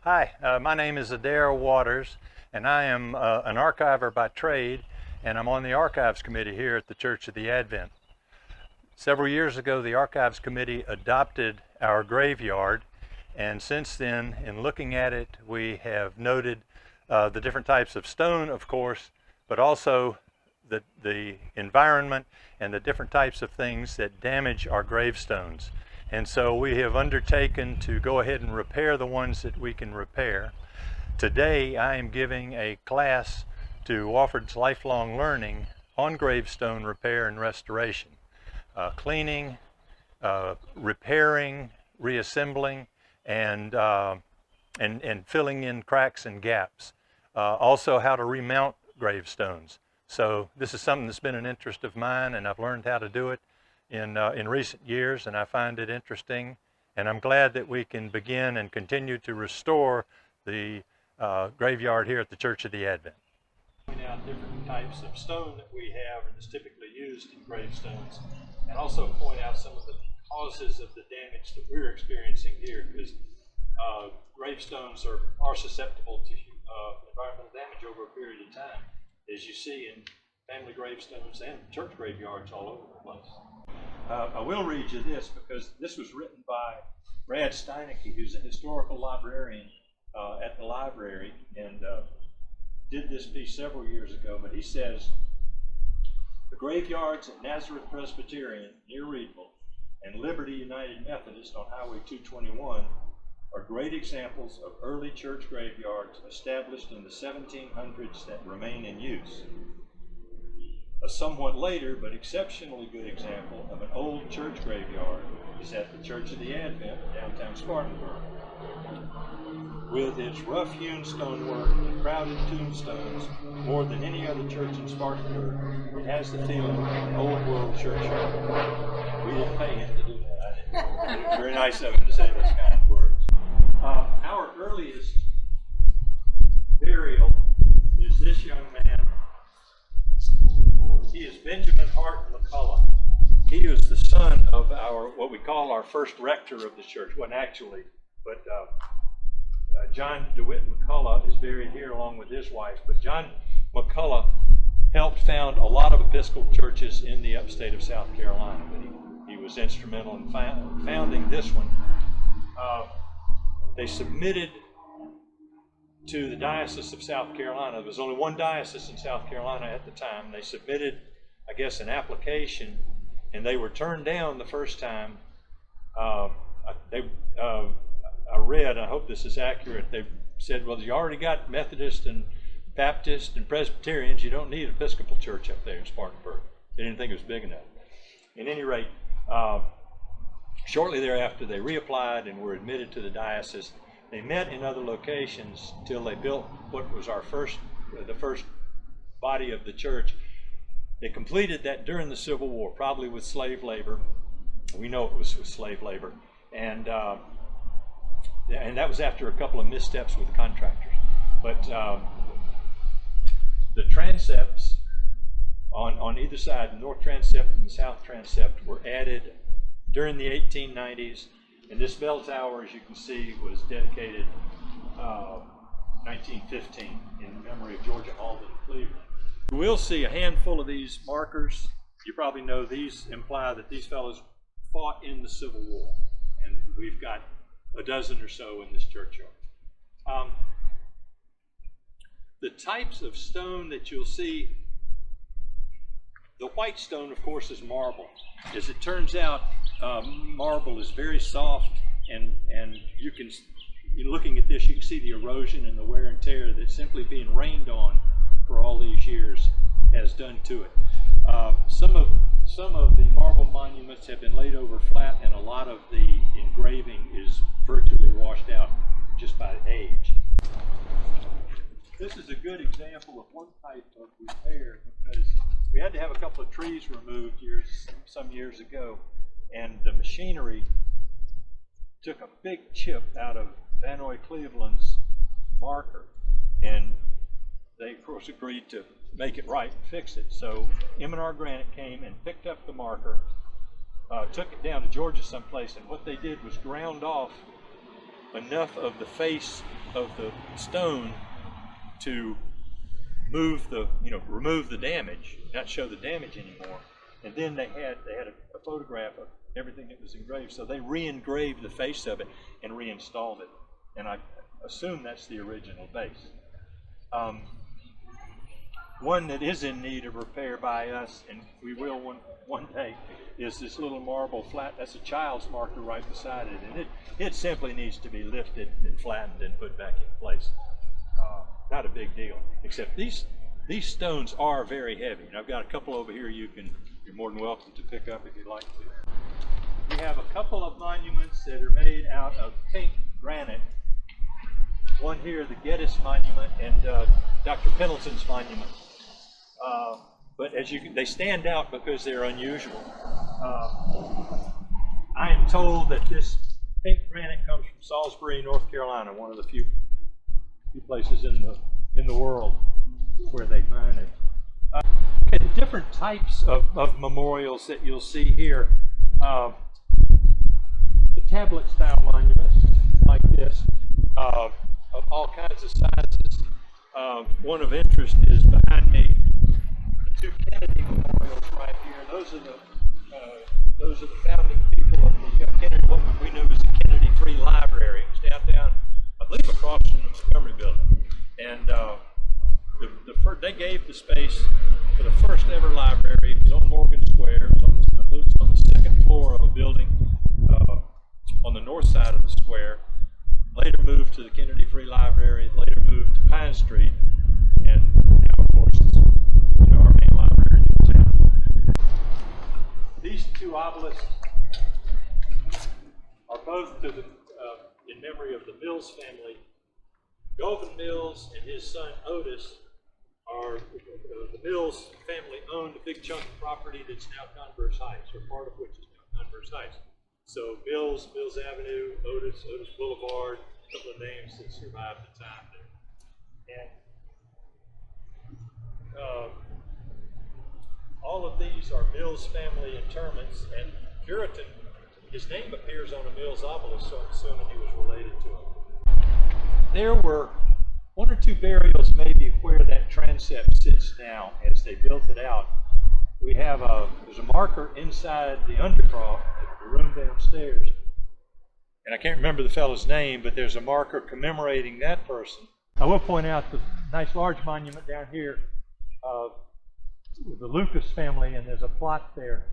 Hi, my name is Adair Watters, and I am an archiver by trade, and I'm on the Archives Committee here at the Church of the Advent. Several years ago, the Archives Committee adopted our graveyard, and since then, in looking at it, we have noted the different types of stone, of course, but also the environment and the different types of things that damage our gravestones. And so we have undertaken to go ahead and repair the ones that we can repair. Today I am giving a class to Wofford's Lifelong Learning on gravestone repair and restoration. Cleaning, repairing, reassembling, and filling in cracks and gaps. Also how to remount gravestones. So this is something that's been an interest of mine, and I've learned how to do it in recent years, and I find it interesting, and I'm glad that we can begin and continue to restore the graveyard here at the Church of the Advent. Point out different types of stone that we have and is typically used in gravestones, and also point out some of the causes of the damage that we're experiencing here, because gravestones are susceptible to environmental damage over a period of time, as you see in family gravestones and church graveyards all over the place. I will read you this because this was written by Brad Steinecke, who's a historical librarian at the library, and did this piece several years ago. But he says, the graveyards at Nazareth Presbyterian near Reedville and Liberty United Methodist on Highway 221 are great examples of early church graveyards established in the 1700s that remain in use. A somewhat later but exceptionally good example of an old church graveyard is at the Church of the Advent, downtown Spartanburg. With its rough-hewn stonework and crowded tombstones, more than any other church in Spartanburg, it has the feeling of an old-world churchyard. We didn't pay him to do that. It was very nice of him to say those kind of words. Our earliest burial is this young man. He is Benjamin Hart McCullough. He was the son of what we call our first rector of the church. Wasn't actually, but John DeWitt McCullough is buried here along with his wife. But John McCullough helped found a lot of Episcopal churches in the upstate of South Carolina. But he was instrumental in founding this one. They submitted to the Diocese of South Carolina. There was only one diocese in South Carolina at the time. They submitted, I guess, an application, and they were turned down the first time. I read, I hope this is accurate, they said, well, you already got Methodist and Baptist and Presbyterians, you don't need an Episcopal church up there in Spartanburg. They didn't think it was big enough. At any rate, shortly thereafter, they reapplied and were admitted to the diocese. They met in other locations till they built what was the first body of the church. They completed that during the Civil War, probably with slave labor. We know it was with slave labor, and that was after a couple of missteps with contractors. But the transepts on either side, the north transept and the south transept, were added during the 1890s. And this bell tower, as you can see, was dedicated 1915 in memory of Georgia Alden Cleveland. You will see a handful of these markers. You probably know these imply that these fellows fought in the Civil War. And we've got a dozen or so in this churchyard. The types of stone that you'll see, the white stone, of course, is marble. As it turns out, marble is very soft, and you can, looking at this, you can see the erosion and the wear and tear that simply being rained on for all these years has done to it. Some of the marble monuments have been laid over flat, and a lot of the engraving is virtually washed out just by age. This is a good example of one type of repair, because we had to have a couple of trees removed some years ago, and the machinery took a big chip out of Vanoy Cleveland's marker, and they of course agreed to make it right and fix it. So M&R Granite came and picked up the marker, took it down to Georgia someplace, and what they did was ground off enough of the face of the stone to move the, remove the damage, not show the damage anymore. And then they had a photograph of everything that was engraved. So they re-engraved the face of it and reinstalled it. And I assume that's the original base. One that is in need of repair by us, and we will one day, is this little marble flat. That's a child's marker right beside it, and it simply needs to be lifted and flattened and put back in place. Not a big deal, except these stones are very heavy, and I've got a couple over here you're more than welcome to pick up if you'd like to. We have a couple of monuments that are made out of pink granite. One here, the Geddes Monument, and Dr. Pendleton's monument. But as they stand out because they're unusual. I am told that this pink granite comes from Salisbury, North Carolina, one of the few places in the world where they mine it. The different types of memorials that you'll see here. The tablet style monuments like this, of all kinds of sizes. One of interest is behind me, the two Kennedy memorials right here. Those are the founding people of the Kennedy, what we knew as the Kennedy Free Library. It was downtown, I believe, across from the Montgomery Building. And they gave the space for the first ever library. It was on Morgan Square. It was on the second floor of a building on the north side of the square. Later moved to the Kennedy Free Library. Later moved to Pine Street, and now, of course, it's our main library in town. These two obelisks are both in memory of the Mills family. Govan Mills and his son Otis are the Mills family owned a big chunk of property that's now Converse Heights, or part of which is now Converse Heights. So Mills Avenue, Otis Boulevard, a couple of names that survived the time there. And all of these are Mills family interments, and Puritan, his name appears on a Mills obelisk, so I'm assuming he was related to him. There were one or two burials maybe where that transept sits now as they built it out. We have there's a marker inside the undercroft, the room downstairs, and I can't remember the fellow's name, but there's a marker commemorating that person. I will point out the nice large monument down here of the Lucas family, and there's a plot there.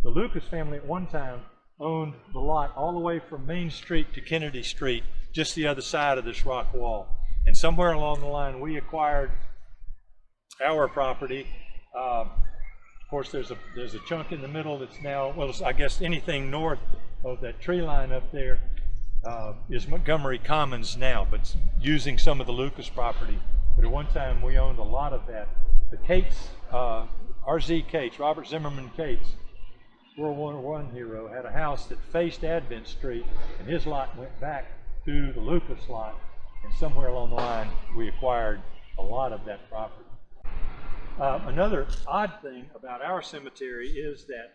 The Lucas family at one time owned the lot all the way from Main Street to Kennedy Street, just the other side of this rock wall. And somewhere along the line, we acquired our property. Of course, there's a chunk in the middle that's now, well, I guess anything north of that tree line up there is Montgomery Commons now, but using some of the Lucas property. But at one time, we owned a lot of that. The Cates, R.Z. Cates, Robert Zimmerman Cates, World War I hero, had a house that faced Advent Street, and his lot went back to the Lucas lot, and somewhere along the line, we acquired a lot of that property. Another odd thing about our cemetery is that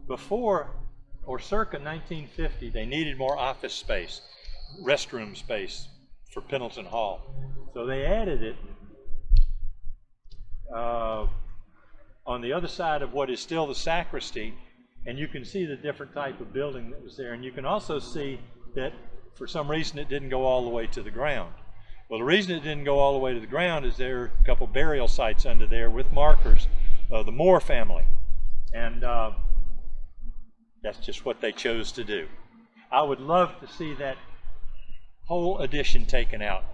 before or circa 1950, they needed more office space, restroom space for Pendleton Hall. So they added it on the other side of what is still the sacristy, and you can see the different type of building that was there. And you can also see that for some reason it didn't go all the way to the ground. Well, the reason it didn't go all the way to the ground is there are a couple burial sites under there with markers of the Moore family. And that's just what they chose to do. I would love to see that whole addition taken out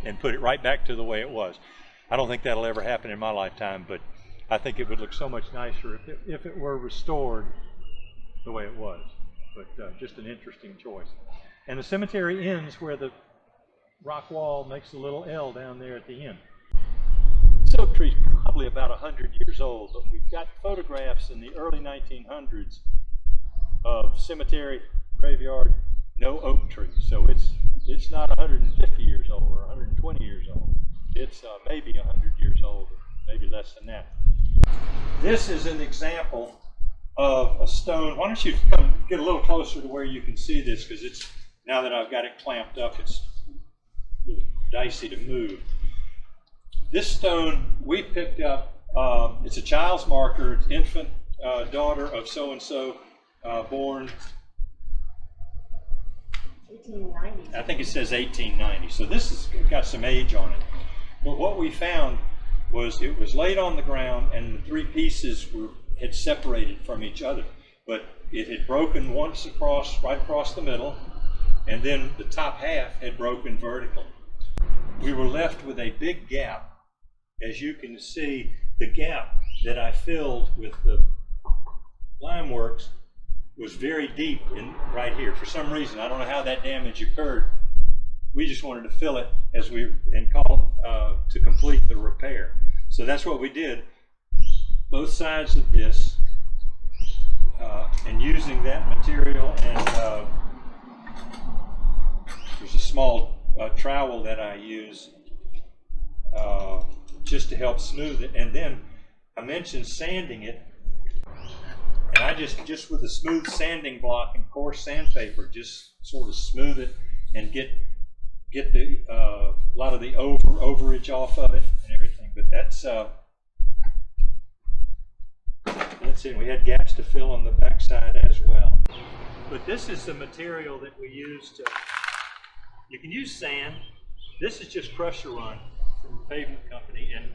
and put it right back to the way it was. I don't think that'll ever happen in my lifetime, but I think it would look so much nicer if it were restored the way it was. But just an interesting choice. And the cemetery ends where the rock wall makes a little L down there at the end. The oak tree is probably about 100 years old, but we've got photographs in the early 1900s of cemetery, graveyard, no oak tree. So it's not 150 years old or 120 years old. It's maybe 100 years old, or maybe less than that. This is an example of a stone. Why don't you come get a little closer to where you can see this, because it's, now that I've got it clamped up, it's a little dicey to move. This stone we picked up, it's a child's marker, it's infant daughter of so-and-so, born 1890. I think it says 1890, so this has got some age on it. But what we found was it was laid on the ground and the three pieces had separated from each other. But it had broken once across, right across the middle, and then the top half had broken vertically. We were left with a big gap. As you can see, the gap that I filled with the lime works was very deep in right here. For some reason, I don't know how that damage occurred. We just wanted to fill it and call to complete the repair. So that's what we did. Both sides of this, and using that material, and there's a small trowel that I use just to help smooth it. And then I mentioned sanding it. And I just with a smooth sanding block and coarse sandpaper, just sort of smooth it and get the a lot of the overage off of it and everything. But that's it. We had gaps to fill on the backside as well. But this is the material that we use to. You can use sand. This is just Crusher Run from the pavement company, and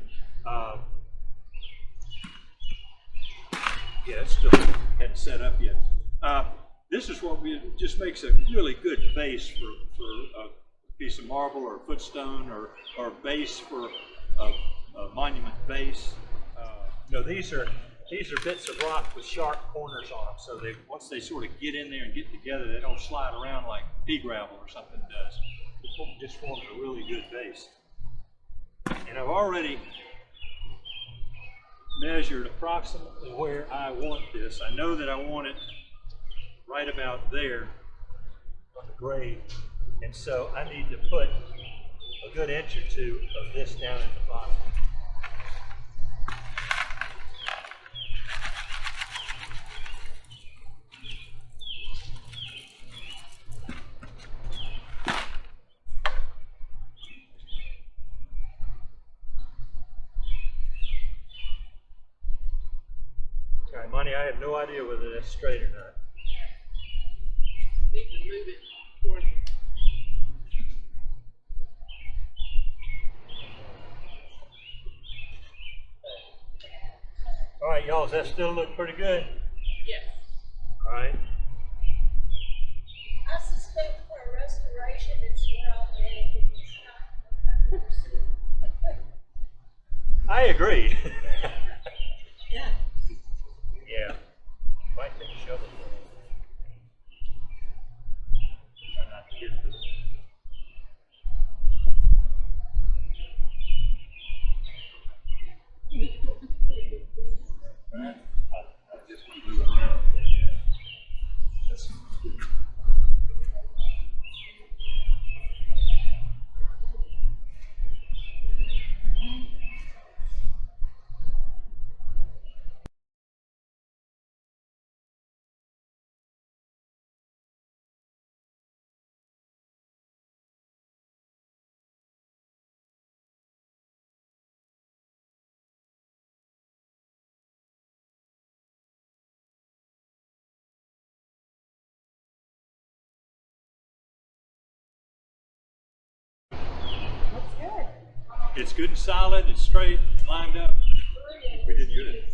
yeah, it still hadn't set up yet. This is what just makes a really good base for a piece of marble or a footstone, or base for a monument base. These are bits of rock with sharp corners on them, so once they sort of get in there and get together, they don't slide around like pea gravel or something does. It just forms a really good base. And I've already measured approximately where I want this. I know that I want it right about there on the grade, and so I need to put a good inch or two of this down at the bottom. Money, I have no idea whether that's straight or not. You can move it toward. All right, y'all, does that still look pretty good? Yes. All right. I suspect for restoration it's well made. I agree. Yeah. Yeah. Might take a shovel for it. Try not to get this. All right. I'll just move it around. That's good. Looks good. It's good and solid, it's straight, lined up. We did good.